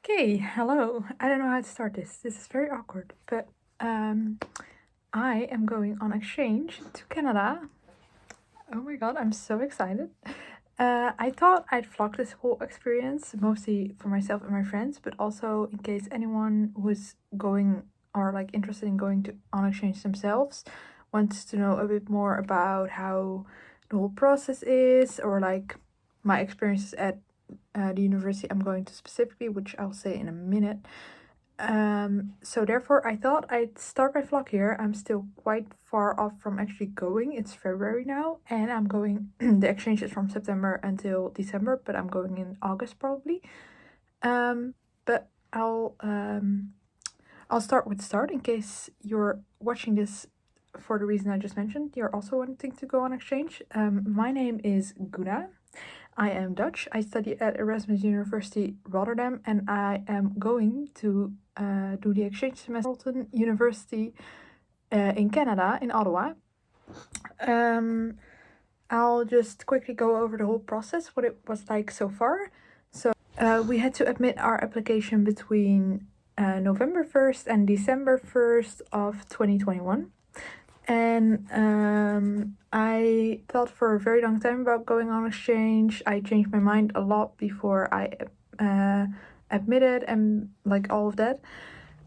Okay, hello. I don't know how to start this. This is very awkward, but I am going on exchange to Canada. Oh my god, I'm so excited. I thought I'd vlog this whole experience, mostly for myself and my friends, but also in case anyone who's going or like interested in going to on exchange themselves wants to know a bit more about how the whole process is, or like my experiences at the university I'm going to specifically, which I'll say in a minute. So therefore I thought I'd start my vlog here. I'm still quite far off from actually going. It's February now and I'm going the exchange is from September until December, but I'm going in August probably. But I'll start with the start in case you're watching this for the reason I just mentioned. You're also wanting to go on exchange. My name is Guna. I am Dutch. I study at Erasmus University Rotterdam, and I am going to do the exchange semester at Carleton University in Canada, in Ottawa. I'll just quickly go over the whole process, what it was like so far. So we had to admit our application between November 1st and December 1st of 2021. And I thought for a very long time about going on exchange. I changed my mind a lot before I admitted and like all of that.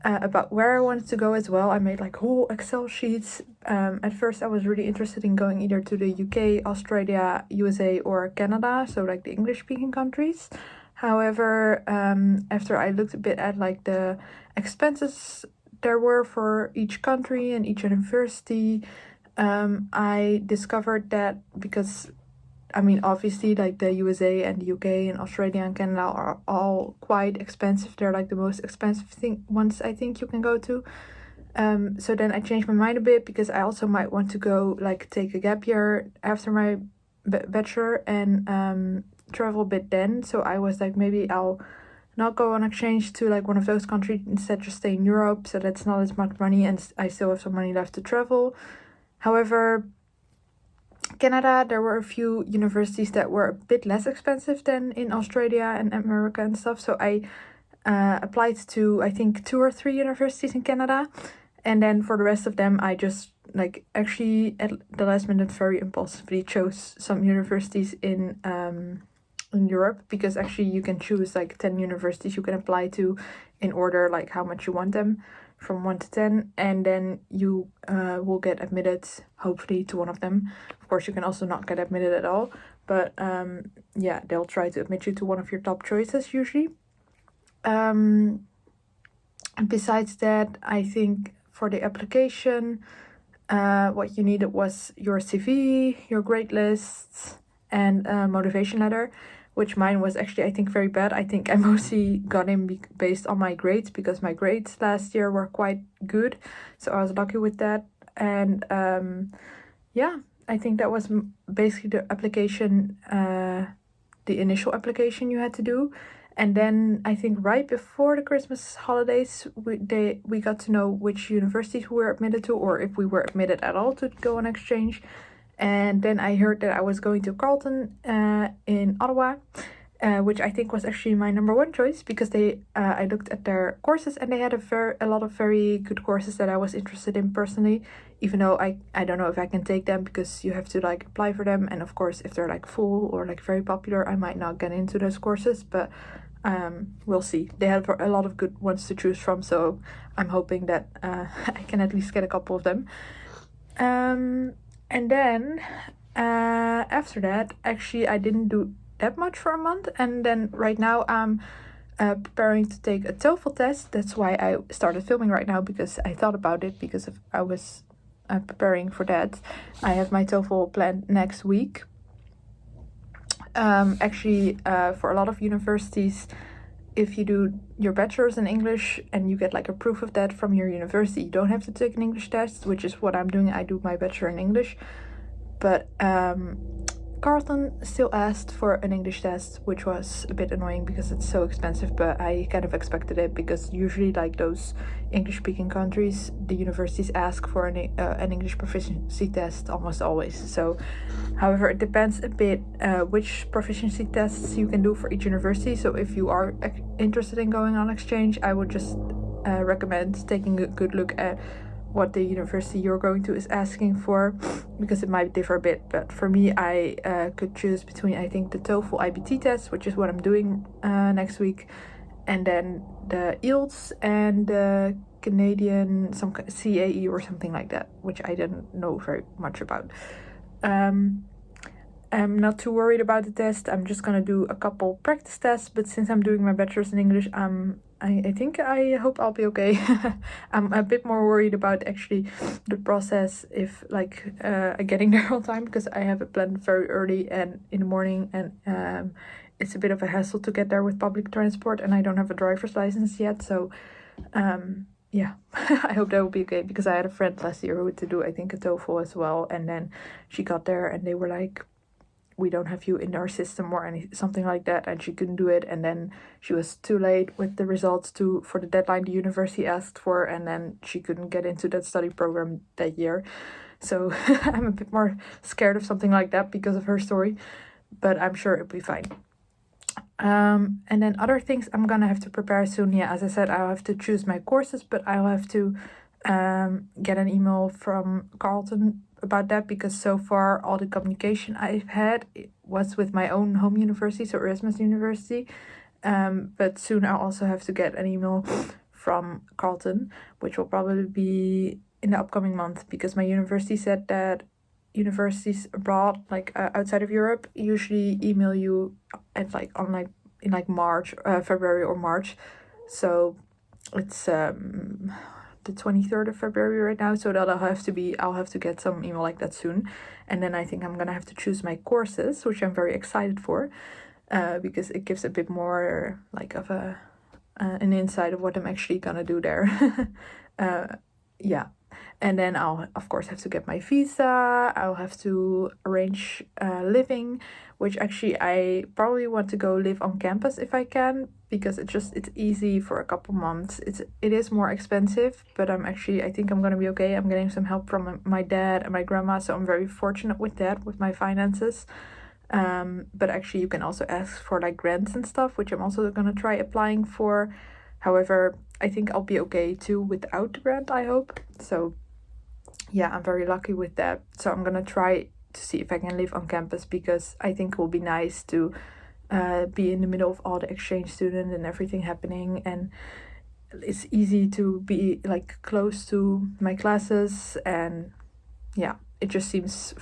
About where I wanted to go as well. I made like whole Excel sheets. At first I was really interested in going either to the UK, Australia, USA or Canada, so like the English speaking countries. However, after I looked a bit at like the expenses there were for each country and each university, I discovered that because I mean obviously like the USA and the UK and Australia and Canada are all quite expensive. They're like the most expensive ones I think you can go to. So then I changed my mind a bit because I also might want to go like take a gap year after my bachelor and travel a bit then. So I was like, maybe I'll not go on exchange to like one of those countries, instead just stay in Europe, so that's not as much money and I still have some money left to travel. However, Canada, there were a few universities that were a bit less expensive than in Australia and America and stuff, so I applied to I think 2 or 3 universities in Canada, and then for the rest of them I just like actually at the last minute very impulsively chose some universities in Europe, because actually you can choose like 10 universities you can apply to in order like how much you want them from 1 to 10, and then you will get admitted hopefully to one of them. Of course you can also not get admitted at all, but yeah, they'll try to admit you to one of your top choices usually. Besides that, I think for the application what you needed was your CV, your grade lists and a motivation letter, which mine was actually I think very bad. I think I mostly got in based on my grades, because my grades last year were quite good, so I was lucky with that. And yeah, I think that was basically the application, the initial application you had to do. And then I think right before the Christmas holidays, we got to know which universities we were admitted to, or if we were admitted at all to go on exchange. And then I heard that I was going to Carleton in Ottawa, which I think was actually my number one choice, because I looked at their courses and they had a lot of very good courses that I was interested in personally, even though I don't know if I can take them because you have to like apply for them, and of course if they're like full or like very popular I might not get into those courses, but we'll see. They have a lot of good ones to choose from, so I'm hoping that I can at least get a couple of them. And then after that, actually I didn't do that much for a month, and then right now I'm preparing to take a TOEFL test. That's why I started filming right now, because I thought about it, because I was preparing for that. I have my TOEFL planned next week. Actually, for a lot of universities, if you do your bachelor's in English and you get like a proof of that from your university, you don't have to take an English test, which is what I'm doing. I do my bachelor in English, but Carlton still asked for an English test, which was a bit annoying because it's so expensive, but I kind of expected it because usually, like those English-speaking countries, the universities ask for an English proficiency test almost always. So, however, it depends a bit which proficiency tests you can do for each university. So if you are interested in going on exchange, I would just recommend taking a good look at what the university you're going to is asking for, because it might differ a bit. But for me, I could choose between, I think, the TOEFL IBT test, which is what I'm doing next week, and then the IELTS and the Canadian some CAE or something like that, which I didn't know very much about. I'm not too worried about the test. I'm just gonna do a couple practice tests, but since I'm doing my bachelor's in English, I hope I'll be okay. I'm a bit more worried about actually the process, if like getting there on time, because I have it planned very early and in the morning, and it's a bit of a hassle to get there with public transport, and I don't have a driver's license yet, so yeah, I hope that will be okay, because I had a friend last year who had to do, I think, a TOEFL as well, and then she got there and they were like, we don't have you in our system or something like that, and she couldn't do it, and then she was too late with the results for the deadline the university asked for, and then she couldn't get into that study program that year. So I'm a bit more scared of something like that because of her story, but I'm sure it'll be fine. And then other things I'm gonna have to prepare soon. Yeah, as I said, I'll have to choose my courses, but I'll have to get an email from Carlton about that, because so far all the communication I've had was with my own home university, so Erasmus University. But soon I'll also have to get an email from Carlton, which will probably be in the upcoming month, because my university said that universities abroad, like outside of Europe, usually email you at like online in like March, February or March. So it's the 23rd of February right now, so I'll have to get some email like that soon. And then I think I'm gonna have to choose my courses, which I'm very excited for, because it gives a bit more like of an insight of what I'm actually gonna do there. Yeah. And then I'll of course have to get my visa. I'll have to arrange living, which actually I probably want to go live on campus if I can, because it's easy for a couple months. It is more expensive, but I think I'm gonna be okay. I'm getting some help from my dad and my grandma, so I'm very fortunate with that, with my finances. But actually you can also ask for like grants and stuff, which I'm also gonna try applying for. However, I think I'll be okay too without the grant, I hope. So yeah, I'm very lucky with that. So I'm gonna try to see if I can live on campus, because I think it will be nice to be in the middle of all the exchange students and everything happening, and it's easy to be like close to my classes, and yeah, it just seems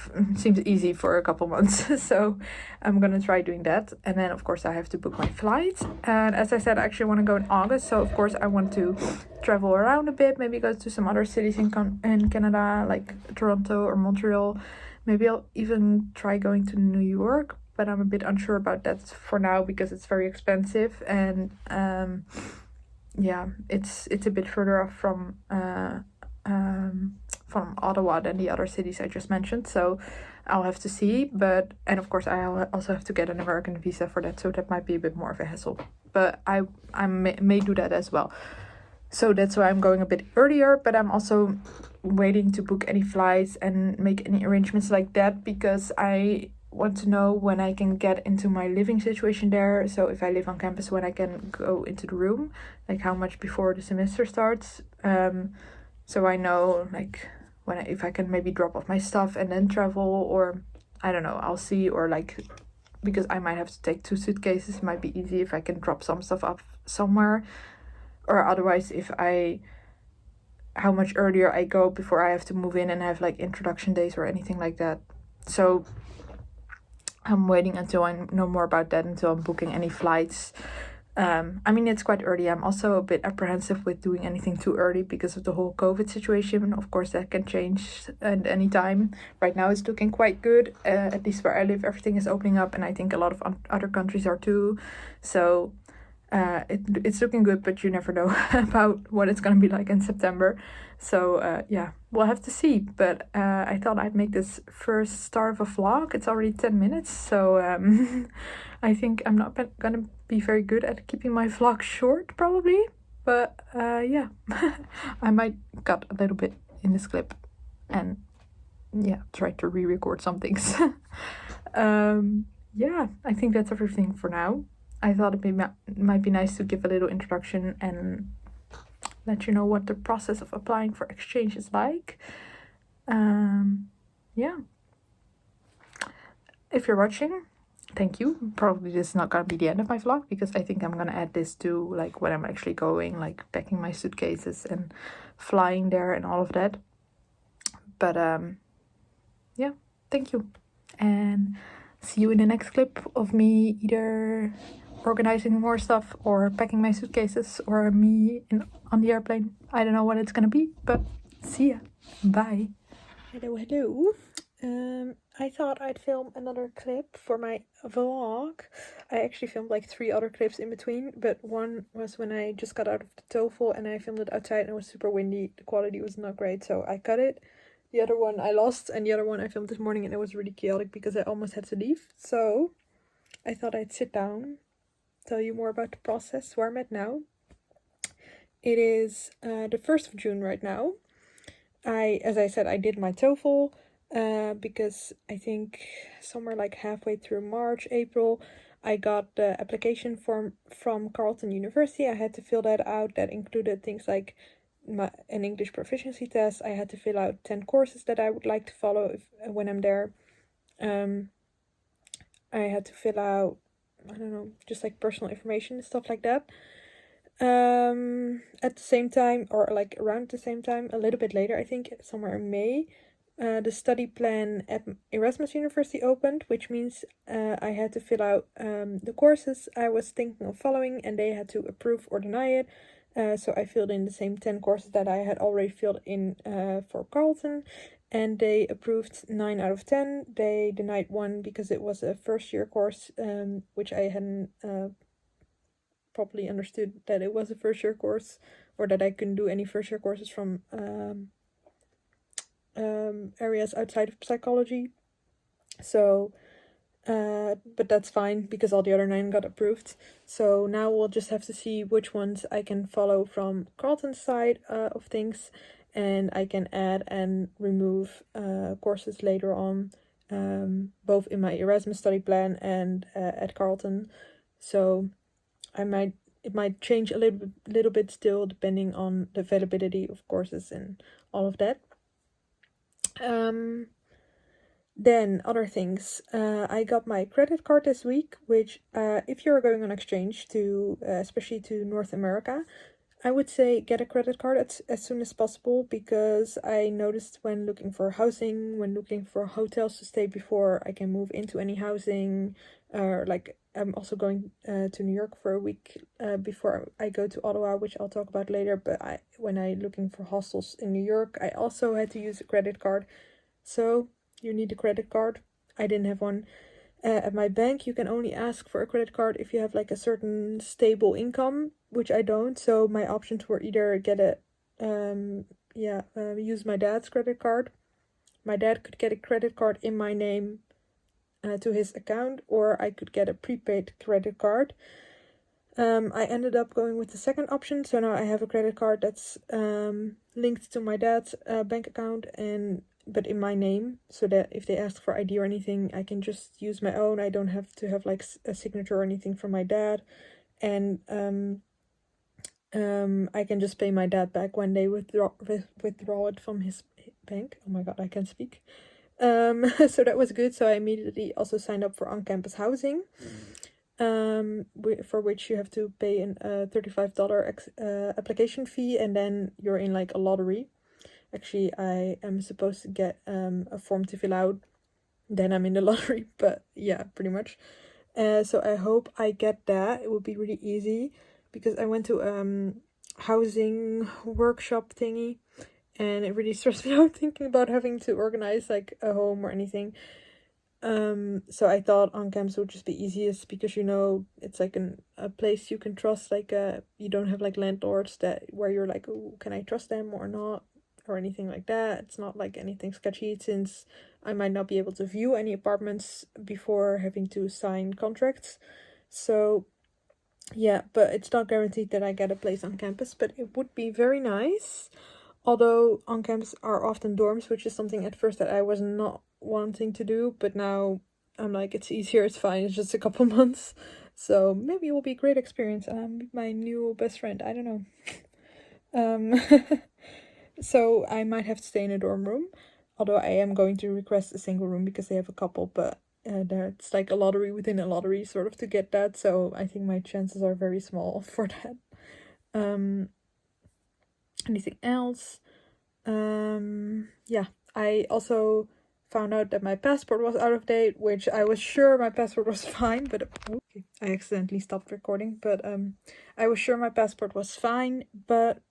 easy for a couple months. So I'm gonna try doing that. And then of course I have to book my flights, and as I said, I actually want to go in August, so of course I want to travel around a bit, maybe go to some other cities in Canada, like Toronto or Montreal. Maybe I'll even try going to New York, but I'm a bit unsure about that for now because it's very expensive, and yeah, it's a bit further off from Ottawa than the other cities I just mentioned, so I'll have to see. And of course I also have to get an American visa for that, so that might be a bit more of a hassle, but I may do that as well. So that's why I'm going a bit earlier, but I'm also waiting to book any flights and make any arrangements like that, because I want to know when I can get into my living situation there. So if I live on campus, when I can go into the room, like how much before the semester starts. So I know like if I can maybe drop off my stuff and then travel, or I don't know, I'll see. Or like, because I might have to take 2 suitcases, it might be easy if I can drop some stuff off somewhere, or otherwise how much earlier I go before I have to move in and have like introduction days or anything like that. So I'm waiting until I know more about that, until I'm booking any flights. I mean, it's quite early. I'm also a bit apprehensive with doing anything too early because of the whole COVID situation. Of course, that can change at any time. Right now, it's looking quite good. At least where I live, everything is opening up, and I think a lot of other countries are too. So it's looking good, but you never know about what it's gonna be like in September. So yeah, we'll have to see. But I thought I'd make this first start of a vlog. It's already 10 minutes, so I think I'm not gonna be very good at keeping my vlog short, probably. But yeah, I might cut a little bit in this clip and yeah, try to re-record some things. Yeah, I think that's everything for now. I thought it might be nice to give a little introduction and let you know what the process of applying for exchange is like. Yeah. If you're watching, thank you. Probably this is not gonna be the end of my vlog, because I think I'm gonna add this to like when I'm actually going, like packing my suitcases and flying there and all of that. But yeah, thank you, and see you in the next clip of me either organizing more stuff or packing my suitcases or me on the airplane. I don't know what it's gonna be, but see ya. Bye. Hello. I thought I'd film another clip for my vlog. I actually filmed like 3 other clips in between, but one was when I just got out of the TOEFL and I filmed it outside and it was super windy. The quality was not great, so I cut it. The other one I lost, and the other one I filmed this morning and it was really chaotic because I almost had to leave. So I thought I'd sit down, tell you more about the process, where I'm at now. It is the 1st of June right now. As I said, I did my TOEFL because I think somewhere like halfway through March, April, I got the application form from Carleton University. I had to fill that out. That included things like an English proficiency test. I had to fill out 10 courses that I would like to follow when I'm there. I had to fill out, I don't know, just like personal information and stuff like that. At the same time, or like around the same time, a little bit later, I think somewhere in May, the study plan at Erasmus University opened, which means I had to fill out the courses I was thinking of following, and they had to approve or deny it. So I filled in the same 10 courses that I had already filled in for Carleton, and they approved 9 out of 10. They denied 1 because it was a first year course, which I hadn't properly understood that it was a first year course, or that I couldn't do any first year courses from areas outside of psychology. So but that's fine because all the other 9 got approved. So now we'll just have to see which ones I can follow from Carleton's side of things, and I can add and remove courses later on, both in my Erasmus study plan and at Carleton. So it might change a little bit still, depending on the availability of courses and all of that. Then other things. I got my credit card this week, which if you're going on exchange to especially to North America, I would say get a credit card as soon as possible, because I noticed when looking for housing, when looking for hotels to stay before I can move into any housing, like I'm also going to New York for a week before I go to Ottawa, which I'll talk about later. But when I looking for hostels in New York, I also had to use a credit card. So you need a credit card. I didn't have one. At my bank, you can only ask for a credit card if you have like a certain stable income, which I don't. So my options were either get use my dad's credit card. My dad could get a credit card in my name to his account, or I could get a prepaid credit card. I ended up going with the second option, so now I have a credit card that's linked to my dad's bank account, but in my name, so that if they ask for ID or anything, I can just use my own. I don't have to have like a signature or anything from my dad, and I can just pay my dad back when they withdraw it from his bank. Oh my god, I can't speak. So that was good. So I immediately also signed up for on-campus housing, for which you have to pay a $35 application fee, and then you're in like a lottery. Actually, I am supposed to get a form to fill out, then I'm in the lottery, but yeah, pretty much. So I hope I get that. It will be really easy, because I went to housing workshop thingy, and it really stressed me out thinking about having to organize like a home or anything. So I thought on campus would just be easiest because, it's like a place you can trust. Like, you don't have like landlords where you're like, oh, can I trust them or not, or anything like that. It's not like anything sketchy, since I might not be able to view any apartments before having to sign contracts. So yeah, but it's not guaranteed that I get a place on campus, but it would be very nice. Although on campus are often dorms, which is something at first that I was not wanting to do, but now I'm like, it's easier, it's fine, it's just a couple months. So maybe it will be a great experience. And I'm my new best friend, I don't know. So I might have to stay in a dorm room, although I am going to request a single room because they have a couple, but it's like a lottery within a lottery sort of to get that, so I think my chances are very small for that. Anything else? Yeah, I also found out that my passport was out of date, which I was sure my passport was fine, but okay, I accidentally stopped recording, but I was sure my passport was fine, but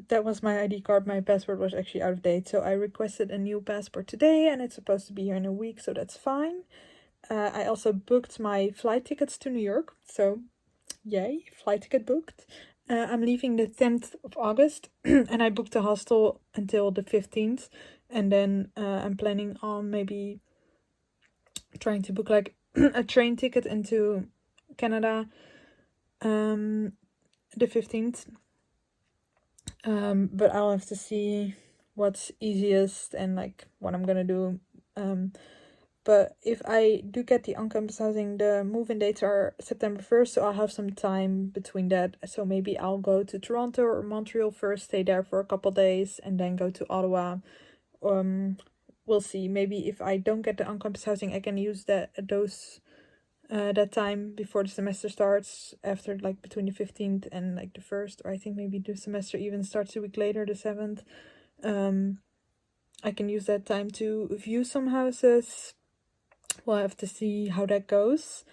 that was my ID card. My passport was actually out of date, so I requested a new passport today, and it's supposed to be here in a week, so that's fine. I also booked my flight tickets to New York, so yay, flight ticket booked. I'm leaving the 10th of August, and I booked a hostel until the 15th, and then I'm planning on maybe trying to book like a train ticket into Canada the 15th. But I'll have to see what's easiest and like what I'm gonna do. But if I do get the on-campus housing, the move-in dates are September 1st, so I'll have some time between that. So maybe I'll go to Toronto or Montreal first, stay there for a couple days, and then go to Ottawa. We'll see. Maybe if I don't get the on-campus housing, I can use that time before the semester starts, after like between the 15th and like the 1st, or I think maybe the semester even starts a week later, the 7th. I can use that time to view some houses. We'll have to see how that goes.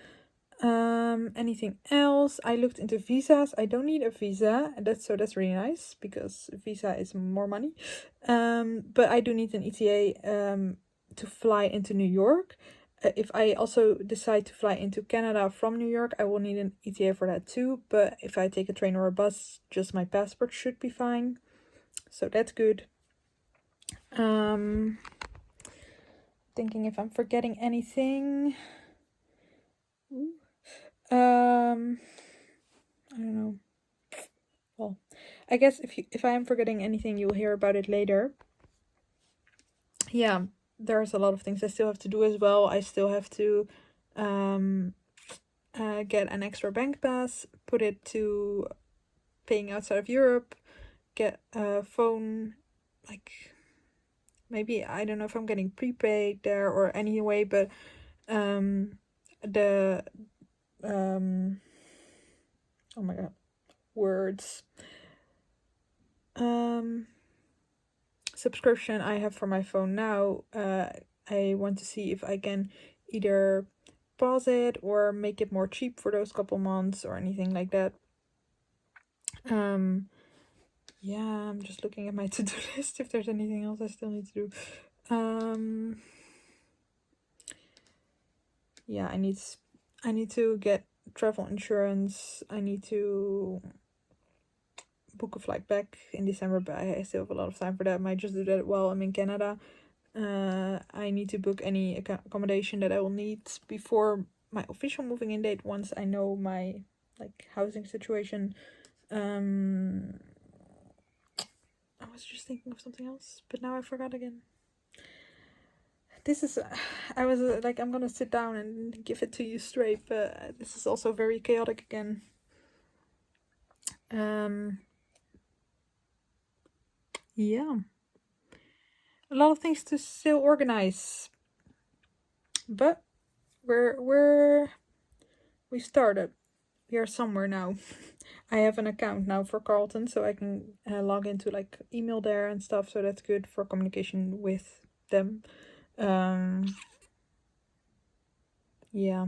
Anything else? I looked into visas. I don't need a visa, and that's really nice because visa is more money. But I do need an ETA to fly into New York. If I also decide to fly into Canada from New York, I will need an ETA for that too. But if I take a train or a bus, just my passport should be fine. So that's good. Thinking if I'm forgetting anything. I don't know. Well, I guess if I am forgetting anything, you'll hear about it later. Yeah, there's a lot of things I still have to do as well. I still have to get an extra bank pass, put it to paying outside of Europe, get a phone, like maybe, I don't know if I'm getting prepaid there or anyway, but the oh my god, words, subscription I have for my phone now, I want to see if I can either pause it or make it more cheap for those couple months or anything like that. Yeah, I'm just looking at my to-do list if there's anything else I still need to do. Yeah, I need to get travel insurance. I need to book a flight back in December, but I still have a lot of time for that. I might just do that while I'm in Canada. I need to book any accommodation that I will need before my official moving in date, once I know my like housing situation. I was just thinking of something else, but now I forgot again. I was like, I'm gonna sit down and give it to you straight, but this is also very chaotic again. Yeah, a lot of things to still organize, but we started. We are somewhere now. I have an account now for Carleton, so I can log into like email there and stuff, so that's good for communication with them. Yeah.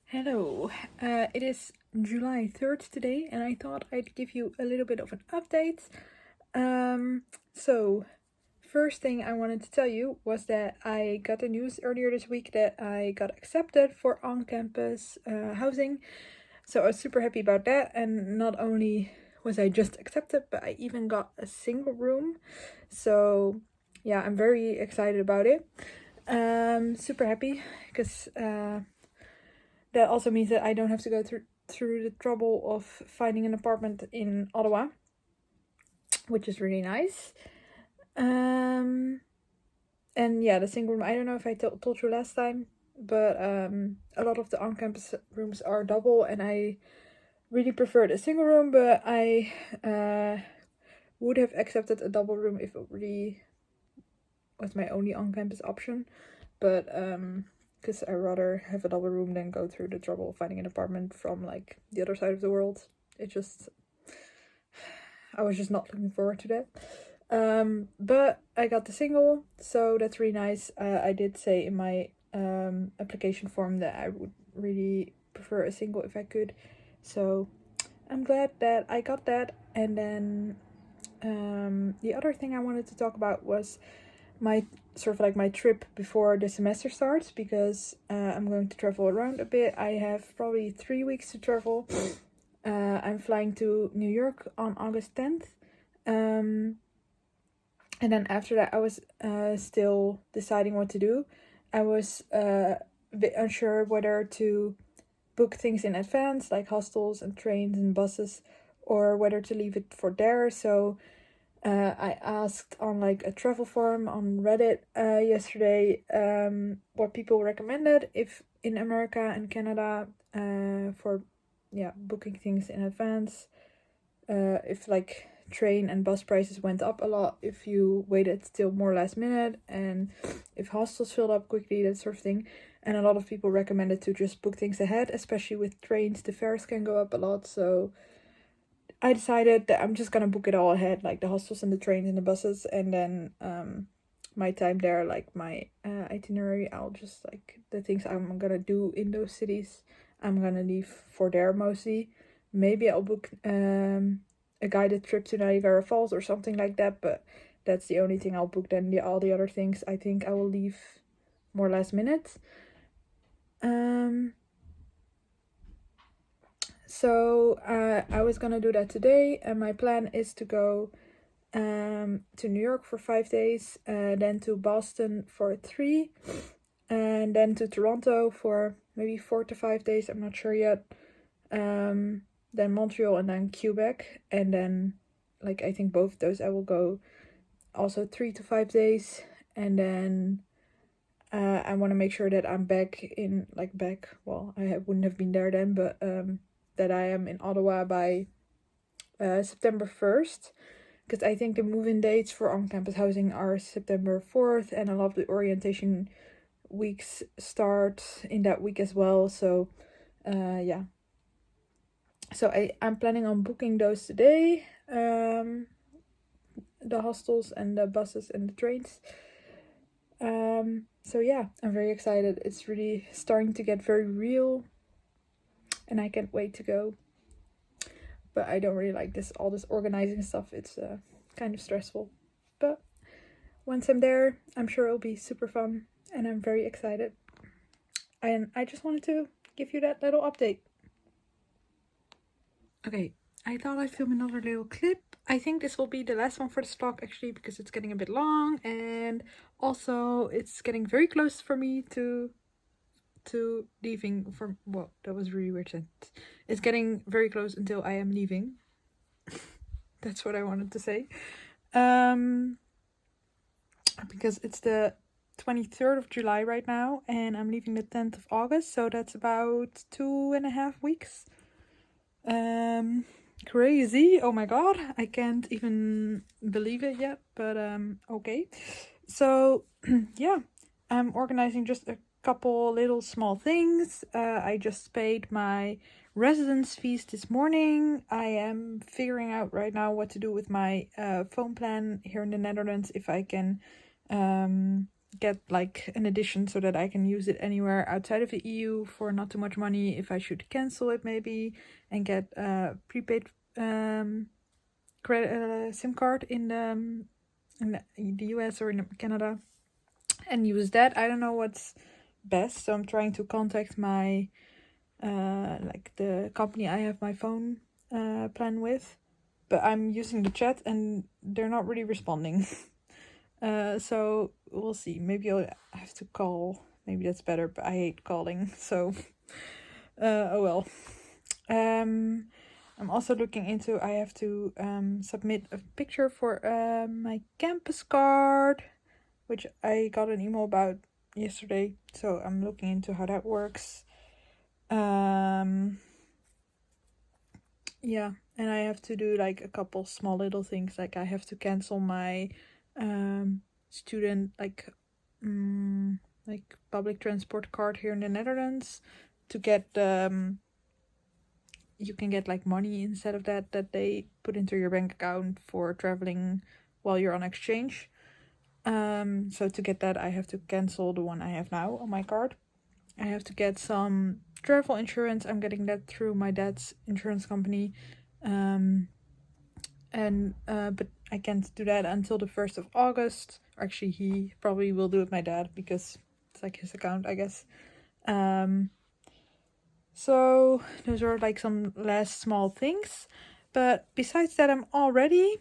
Hello, it is July 3rd today, and I thought I'd give you a little bit of an update. So first thing I wanted to tell you was that I got the news earlier this week that I got accepted for on-campus housing. So I was super happy about that. And not only was I just accepted, but I even got a single room. So yeah, I'm very excited about it. Super happy because that also means that I don't have to go through the trouble of finding an apartment in Ottawa, which is really nice. And yeah, the single room, I don't know if I told you last time, but a lot of the on-campus rooms are double, and I really prefer the single room, but I would have accepted a double room if it really was my only on-campus option. But because I rather have a double room than go through the trouble of finding an apartment from like the other side of the world. I was just not looking forward to that. But I got the single, so that's really nice. I did say in my application form that I would really prefer a single if I could. So I'm glad that I got that. And then the other thing I wanted to talk about was my trip before the semester starts, because I'm going to travel around a bit. I have probably 3 weeks to travel. I'm flying to New York on August 10th. And then after that, I was still deciding what to do. I was a bit unsure whether to book things in advance, like hostels and trains and buses, or whether to leave it for there. So I asked on like a travel forum on Reddit yesterday what people recommended if in America and Canada for booking things in advance. If like train and bus prices went up a lot, if you waited till more last minute, and if hostels filled up quickly, that sort of thing. And a lot of people recommended to just book things ahead, especially with trains. The fares can go up a lot, so I decided that I'm just gonna book it all ahead, like the hostels and the trains and the buses, and then my time there, like my itinerary, I'll just like the things I'm gonna do in those cities, I'm gonna leave for there mostly. Maybe I'll book a guided trip to Niagara Falls or something like that, but that's the only thing I'll book. Then all the other things I think I will leave more last minute. So I was gonna do that today, and my plan is to go to New York for 5 days, then to Boston for 3, and then to Toronto for maybe 4 to 5 days, I'm not sure yet. Then Montreal, and then Quebec, and then like I think both of those I will go also 3 to 5 days, and then I want to make sure that I'm well, I wouldn't have been there then, but that I am in Ottawa by September 1st, because I think the move-in dates for on-campus housing are September 4th, and a lot of the orientation weeks start in that week as well. So yeah, so I'm planning on booking those today, the hostels and the buses and the trains. So yeah, I'm very excited. It's really starting to get very real, and I can't wait to go. But I don't really like all this organizing stuff. It's kind of stressful. But once I'm there, I'm sure it'll be super fun, and I'm very excited. And I just wanted to give you that little update. Okay, I thought I'd film another little clip. I think this will be the last one for this vlog, actually, because it's getting a bit long, and also it's getting very close for me to leaving from, well, that was really weird sentence. It's getting very close until I am leaving. That's what I wanted to say. Because it's the 23rd of July right now, and I'm leaving the 10th of August, so that's about 2.5 weeks. Crazy. Oh my god, I can't even believe it yet, but okay. So yeah, I'm organizing just a couple little small things. I just paid my residence fees this morning. I am figuring out right now what to do with my phone plan here in the Netherlands, if I can get like an addition so that I can use it anywhere outside of the EU for not too much money, if I should cancel it maybe and get a prepaid credit SIM card in in the US or in Canada and use that. I don't know what's best, so I'm trying to contact my like the company I have my phone plan with, but I'm using the chat and they're not really responding. So we'll see. Maybe I'll have to call. Maybe that's better, but I hate calling, so oh well. I'm also looking into, I have to submit a picture for my campus card, which I got an email about yesterday. So I'm looking into how that works. Yeah, and I have to do like a couple small little things. Like I have to cancel my student like public transport card here in the Netherlands to get you can get like money instead of that they put into your bank account for traveling while you're on exchange. So to get that I have to cancel the one I have now on my card. I have to get some travel insurance. I'm getting that through my dad's insurance company. But I can't do that until the 1st of August. Actually, he probably will do it, my dad, because it's like his account, I guess. So those are like some last small things. But besides that, I'm all ready.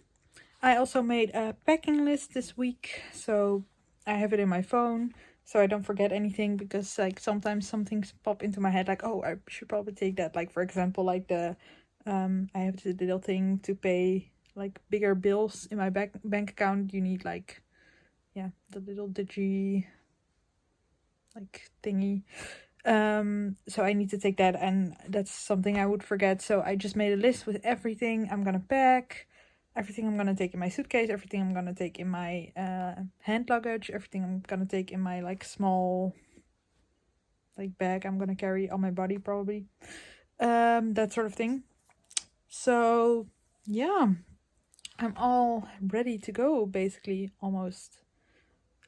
I also made a packing list this week, so I have it in my phone, so I don't forget anything, because like sometimes some things pop into my head, like, oh, I should probably take that. Like for example, like the I have this little thing to pay like bigger bills in my bank account. You need like, yeah, the little digi like thingy. So I need to take that, and that's something I would forget. So I just made a list with everything I'm gonna pack, everything I'm gonna take in my suitcase, everything I'm gonna take in my hand luggage, everything I'm gonna take in my like small like bag I'm gonna carry on my body probably. That sort of thing. So yeah, I'm all ready to go basically, almost.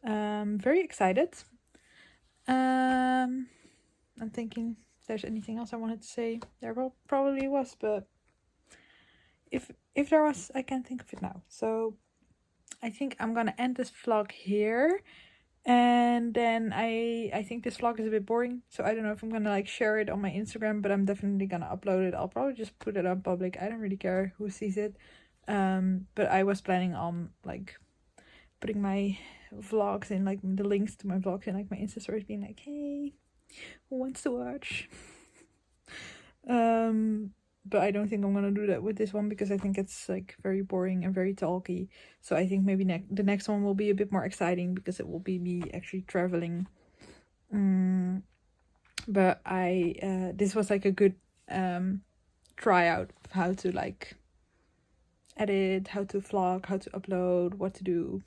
Very excited. I'm thinking if there's anything else I wanted to say. There probably was, but if there was, I can't think of it now. So I think I'm gonna end this vlog here. And then I think this vlog is a bit boring, so I don't know if I'm gonna like share it on my Instagram, but I'm definitely gonna upload it. I'll probably just put it on public. I don't really care who sees it. But I was planning on like putting my vlogs in, like the links to my vlogs in like my Insta stories, being like, hey, who wants to watch? But I don't think I'm gonna do that with this one, because I think it's like very boring and very talky. So I think maybe the next one will be a bit more exciting, because it will be me actually traveling. But this was like a good tryout of how to like edit, how to vlog, how to upload, what to do,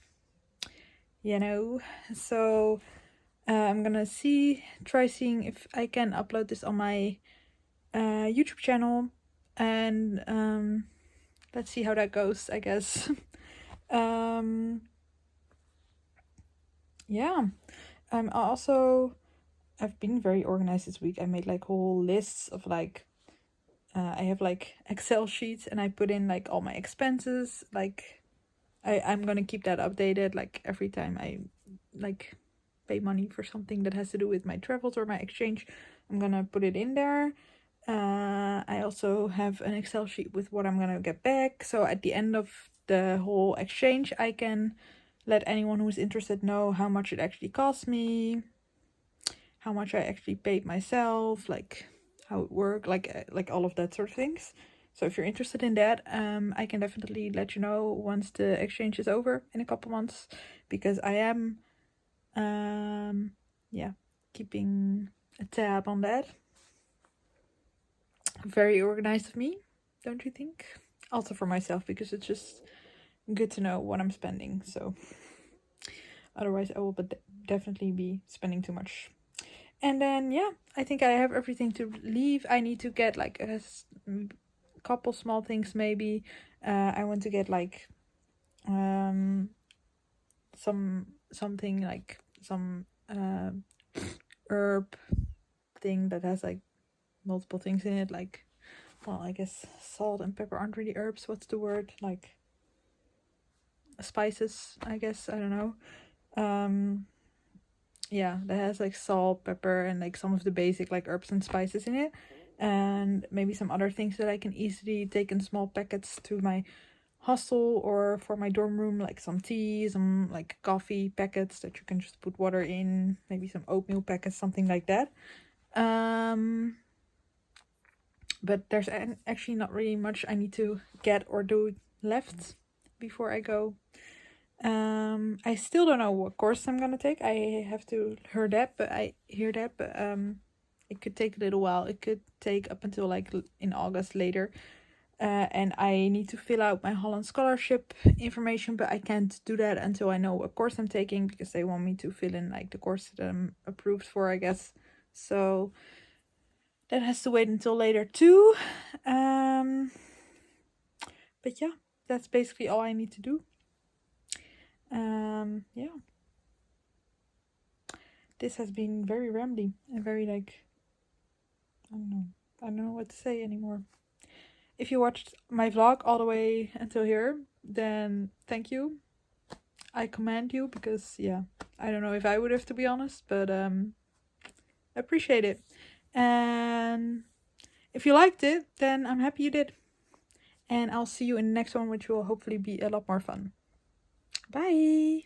you know. So I'm gonna try seeing if I can upload this on my YouTube channel, and let's see how that goes, I guess. Yeah. I've been very organized this week. I made like whole lists of like I have like Excel sheets, and I put in like all my expenses. Like I'm gonna keep that updated, like every time I like pay money for something that has to do with my travels or my exchange, I'm gonna put it in there. I also have an Excel sheet with what I'm gonna get back, so at the end of the whole exchange I can let anyone who's interested know how much it actually cost me, how much I actually paid myself, like how it worked, like all of that sort of things. So if you're interested in that, I can definitely let you know once the exchange is over in a couple months, because I am yeah, keeping a tab on that. Very organized of me, don't you think? Also for myself, because it's just good to know what I'm spending. So otherwise I will definitely be spending too much. And then yeah, I think I have everything to leave. I need to get like a couple small things maybe. I want to get like something like some herb thing that has like multiple things in it, like, well, I guess salt and pepper aren't really herbs. What's the word? Like spices, I guess. I don't know. Yeah, that has like salt, pepper, and like some of the basic like herbs and spices in it, and maybe some other things that I can easily take in small packets to my hostel or for my dorm room, like some tea, some like coffee packets that you can just put water in, maybe some oatmeal packets, something like that. But there's actually not really much I need to get or do left before I go. I still don't know what course I'm gonna take. I have to hear that, but it could take a little while. It could take up until like in August later. And I need to fill out my Holland scholarship information, but I can't do that until I know what course I'm taking, because they want me to fill in like the course that I'm approved for, I guess. So that has to wait until later too. But yeah, that's basically all I need to do. Yeah. This has been very rambly and very like, I don't know what to say anymore. If you watched my vlog all the way until here, then thank you. I commend you, because yeah, I don't know if I would have, to be honest, but appreciate it. And if you liked it, then I'm happy you did. And I'll see you in the next one, which will hopefully be a lot more fun. Bye!